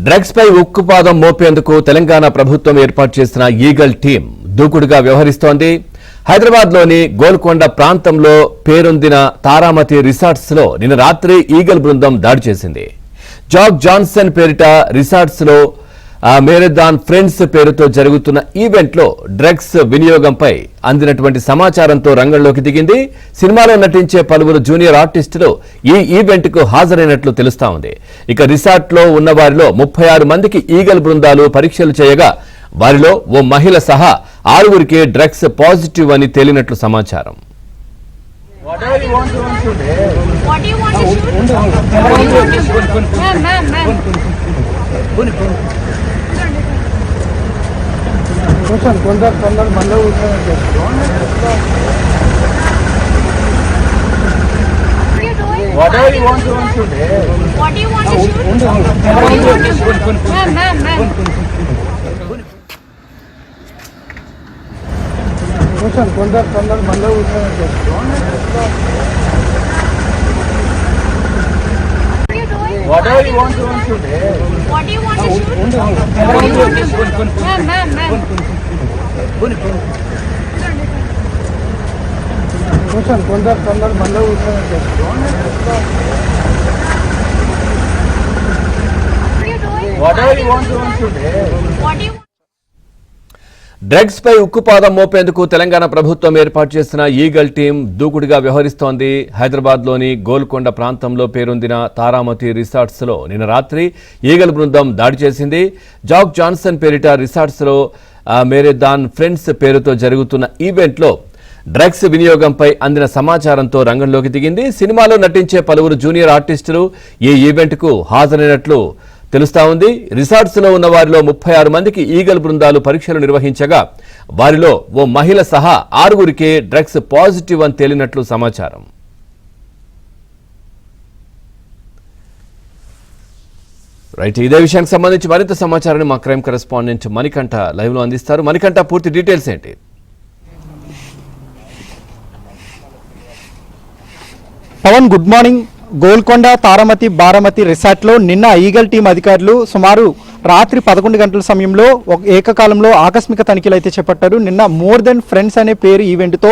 Drugs పై ఉక్కుపాదం మోపేందుకు తెలంగాణ ప్రభుత్వం ఏర్పాటు చేసిన ఈగల్ టీం దూకుడుగా వ్యవహరిస్తోంది. హైదరాబాద్ లోని గోల్కొండ ప్రాంతంలో పేరొందిన తారామతి రిసార్ట్స్ లో నిన్న రాత్రి ఈగల్ బృందం దాడి చేసింది. జాక్ జాన్సన్ పేరిట రిసార్ట్స్ లో మేరథాన్ ఫ్రెండ్స్ పేరుతో జరుగుతున్న ఈవెంట్ లో డ్రగ్స్ వినియోగంపై అందినటువంటి సమాచారంతో రంగంలోకి దిగింది. సినిమాలో నటించే పలువురు జూనియర్ ఆర్టిస్టులు ఈ ఈవెంట్ కు హాజరైనట్లు తెలుస్తా ఉంది. ఇక రిసార్ట్ లో ఉన్న వారిలో 36 మందికి ఈగల్ బృందాలు పరీక్షలు చేయగా వారిలో ఓ మహిళ సహా 6గురికి డ్రగ్స్ పాజిటివ్ అని తేలినట్లు సమాచారం. Whatever you want to today. What do you want to shoot? What do you want to shoot? Ma'am. Whatever you want to today. What do you want to shoot? What do you want to shoot? Ma'am. Whatever you want to today. What do you drugs పై ఉక్కుపాదం మోపేందుకు తెలంగాణ ప్రభుత్వం ఏర్పాటు చేసిన eagle team దూకుడుగా వ్యవహరిస్తోంది. హైదరాబాద్ లోని గోల్కొండ ప్రాంతంలో పేరొందిన తారామతి రిసార్ట్స్ లో నిన్న రాత్రి ఈగల్ బృందం దాడి చేసింది. జాక్ జాన్సన్ పేరిట రిసార్ట్స్ లో మేరథాన్ ఫ్రెండ్స్ పేరుతో జరుగుతున్న ఈవెంట్ లో డ్రగ్స్ వినియోగంపై అందిన సమాచారంతో రంగంలోకి దిగింది. సినిమాలో నటించే పలువురు జూనియర్ ఆర్టిస్టులు ఈ ఈవెంట్ కు హాజరైనట్లు తెలుస్తా ఉంది. రిసార్ట్స్ లో ఉన్న వారిలో 36 మందికి ఈగల్ బృందాలు పరీక్షలు నిర్వహించగా వారిలో ఓ మహిళ సహా 6గురికి డ్రగ్స్ పాజిటివ్ అని తేలినట్లు సమాచారం. రైట్, ఇదే విషయానికి సంబంధించి మరింత సమాచారాన్ని మా క్రైమ్ కరెస్పాండెంట్ మణికంఠ లైవ్ లో అందిస్తారు. మణికంఠ, పూర్తి డీటెయిల్స్ ఏంటి? Pavan, good morning. గోల్కొండ తారామతి బారామతి రిసార్ట్లో నిన్న ఈగల్ టీం అధికారులు సుమారు రాత్రి 11 గంటల సమయంలో ఏకకాలంలో ఆకస్మిక తనిఖీలు అయితే చేపట్టారు. నిన్న మోర్ దెన్ ఫ్రెండ్స్ అనే పేరు ఈవెంట్తో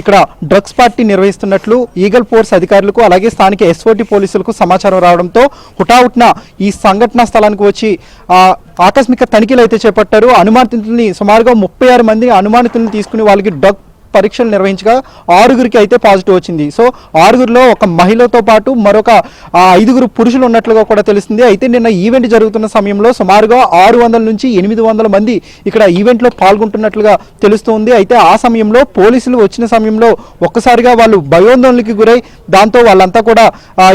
ఇక్కడ డ్రగ్స్ పార్టీ నిర్వహిస్తున్నట్లు ఈగల్ ఫోర్స్ అధికారులకు అలాగే స్థానిక ఎస్ఓటీ పోలీసులకు సమాచారం రావడంతో హుటాహుటిన ఈ సంఘటనా స్థలానికి వచ్చి ఆకస్మిక తనిఖీలు అయితే చేపట్టారు. అనుమానితుల్ని సుమారుగా 36 మంది అనుమానితులను తీసుకుని వాళ్ళకి డ్రగ్ పరీక్షలు నిర్వహించగా 6గురికి అయితే పాజిటివ్ వచ్చింది. సో 6గురిలో ఒక మహిళతో పాటు మరొక 5గురు పురుషులు ఉన్నట్లుగా కూడా తెలుస్తుంది. అయితే నిన్న ఈవెంట్ జరుగుతున్న సమయంలో సుమారుగా 600 నుంచి 800 మంది ఇక్కడ ఈవెంట్లో పాల్గొంటున్నట్లుగా తెలుస్తుంది. అయితే ఆ సమయంలో పోలీసులు వచ్చిన సమయంలో ఒక్కసారిగా వాళ్ళు భయోందోళనకి గురై దాంతో వాళ్ళంతా కూడా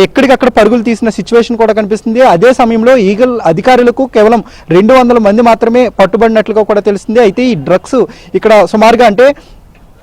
ఎక్కడికక్కడ పరుగులు తీసిన సిచ్యువేషన్ కూడా కనిపిస్తుంది. అదే సమయంలో ఈగల్ అధికారులకు కేవలం 200 మంది మాత్రమే పట్టుబడినట్లుగా కూడా తెలుస్తుంది. అయితే ఈ డ్రగ్స్ ఇక్కడ సుమారుగా అంటే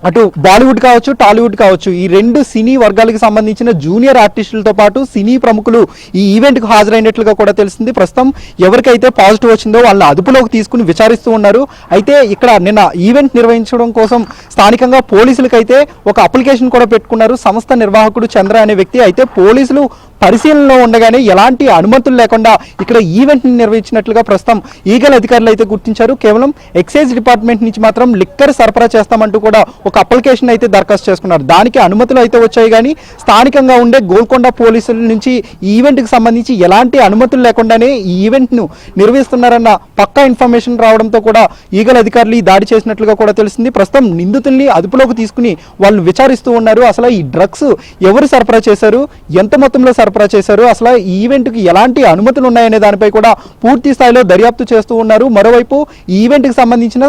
అటు బాలీవుడ్ కావచ్చు, టాలీవుడ్ కావచ్చు, ఈ 2 సినీ వర్గాలకు సంబంధించిన జూనియర్ ఆర్టిస్టులతో పాటు సినీ ప్రముఖులు ఈ ఈవెంట్కు హాజరైనట్లుగా కూడా తెలిసింది. ప్రస్తుతం ఎవరికైతే పాజిటివ్ వచ్చిందో వాళ్ళని అదుపులోకి తీసుకుని విచారిస్తూ ఉన్నారు. అయితే ఇక్కడ నిన్న ఈవెంట్ నిర్వహించడం కోసం స్థానికంగా పోలీసులకైతే ఒక అప్లికేషన్ కూడా పెట్టుకున్నారు సంస్థ నిర్వాహకుడు చంద్ర అనే వ్యక్తి. అయితే పోలీసులు పరిశీలనలో ఉండగానే ఎలాంటి అనుమతులు లేకుండా ఇక్కడ ఈవెంట్ని నిర్వహించినట్లుగా ప్రస్తుతం ఈగల్ అధికారులు అయితే గుర్తించారు. కేవలం ఎక్సైజ్ డిపార్ట్మెంట్ నుంచి మాత్రం లిక్కర్ సరఫరా చేస్తామంటూ కూడా ఒక అప్లికేషన్ అయితే దరఖాస్తు చేసుకున్నారు. దానికి అనుమతులు అయితే వచ్చాయి, కానీ స్థానికంగా ఉండే గోల్కొండ పోలీసుల నుంచి ఈ ఈవెంట్కి సంబంధించి ఎలాంటి అనుమతులు లేకుండానే ఈ ఈవెంట్ను నిర్వహిస్తున్నారన్న పక్కా ఇన్ఫర్మేషన్ రావడంతో కూడా ఈగల్ అధికారులు ఈ దాడి చేసినట్లుగా కూడా తెలిసింది. ప్రస్తుతం నిందితుల్ని అదుపులోకి తీసుకుని వాళ్ళు విచారిస్తూ ఉన్నారు. అసలు ఈ డ్రగ్స్ ఎవరు సరఫరా చేశారు, ఎంత మొత్తంలో సరఫరా చేశారు, అసలు ఈ ఈవెంట్కి ఎలాంటి అనుమతులు ఉన్నాయనే దానిపై కూడా పూర్తి స్థాయిలో దర్యాప్తు చేస్తూ ఉన్నారు. మరోవైపు ఈ ఈవెంట్కి సంబంధించిన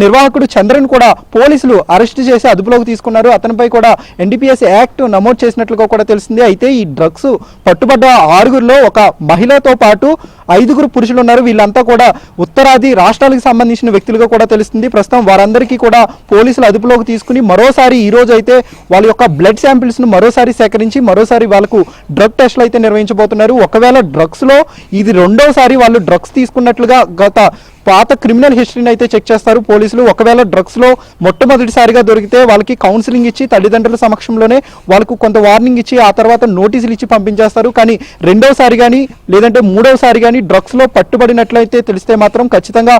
నిర్వాహకుడు చంద్రన్ కూడా పోలీసులు అరెస్ట్ చేసి అదుపులోకి తీసుకున్నారు. అతనిపై కూడా ఎన్డీపీఎస్ యాక్ట్ నమోదు చేసినట్లుగా కూడా తెలిసింది. అయితే ఈ డ్రగ్స్ పట్టుబడ్డ 6గురిలో ఒక మహిళతో పాటు 5గురు పురుషులు ఉన్నారు. వీళ్ళంతా కూడా ఉత్తరాది రాష్ట్రాలకు సంబంధించిన వ్యక్తులుగా కూడా తెలుస్తుంది. ప్రస్తుతం వారందరికీ కూడా పోలీసులు అదుపులోకి తీసుకుని మరోసారి ఈ రోజు అయితే వాళ్ళ యొక్క బ్లడ్ శాంపిల్స్ను మరోసారి సేకరించి మరోసారి వాళ్ళకు డ్రగ్ టెస్టులు అయితే నిర్వహించబోతున్నారు. ఒకవేళ డ్రగ్స్లో ఇది రెండోసారి వాళ్ళు డ్రగ్స్ తీసుకున్నట్లుగా గత పాత క్రిమినల్ హిస్టరీని అయితే చెక్ చేస్తారు పోలీసులు. ఒకవేళ డ్రగ్స్లో మొట్టమొదటిసారిగా దొరికితే వాళ్ళకి కౌన్సిలింగ్ ఇచ్చి తల్లిదండ్రుల సమక్షంలోనే వాళ్ళకు కొంత వార్నింగ్ ఇచ్చి ఆ తర్వాత నోటీసులు ఇచ్చి పంపించేస్తారు. కానీ రెండోసారి కానీ లేదంటే మూడోసారి కానీ డ్రగ్స్ లో పట్టుబడినట్లయితే తెలిస్తే మాత్రం ఖచ్చితంగా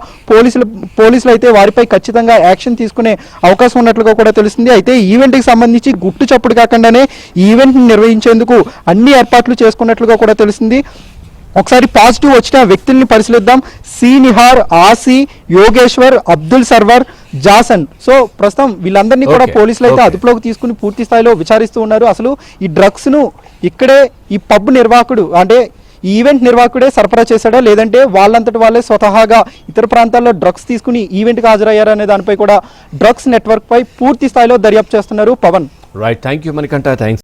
పోలీసులు అయితే వారిపై ఖచ్చితంగా యాక్షన్ తీసుకునే అవకాశం ఉన్నట్లుగా కూడా తెలుస్తుంది. అయితే ఈవెంట్ కి సంబంధించి గుట్టు చప్పుడు కాకుండానే ఈవెంట్ ని నిర్వహించేందుకు అన్ని ఏర్పాట్లు చేసుకున్నట్లుగా కూడా తెలుస్తుంది. ఒకసారి పాజిటివ్ వచ్చిన వ్యక్తుల్ని పరిశీలిద్దాం. C Nihar, Asi, Yogeshwar, Abdul Sarwar, Jason. So ప్రస్తుతం వీళ్ళందరినీ కూడా పోలీసులు అయితే అదుపులోకి తీసుకుని పూర్తి స్థాయిలో విచారిస్తూ ఉన్నారు. అసలు ఈ డ్రగ్స్ ను ఇక్కడే ఈ పబ్ నిర్వాహకుడు అంటే ఈ ఈవెంట్ నిర్వాహకుడే సరఫరా చేశాడా, లేదంటే వాళ్ళంతటి వాళ్ళే స్వతహాగా ఇతర ప్రాంతాల్లో డ్రగ్స్ తీసుకుని ఈవెంట్కి హాజరయ్యారా అనే దానిపై కూడా డ్రగ్స్ నెట్వర్క్ పై పూర్తి స్థాయిలో దర్యాప్తు చేస్తున్నారు Pavan. Right, thank you Manikanta, thanks.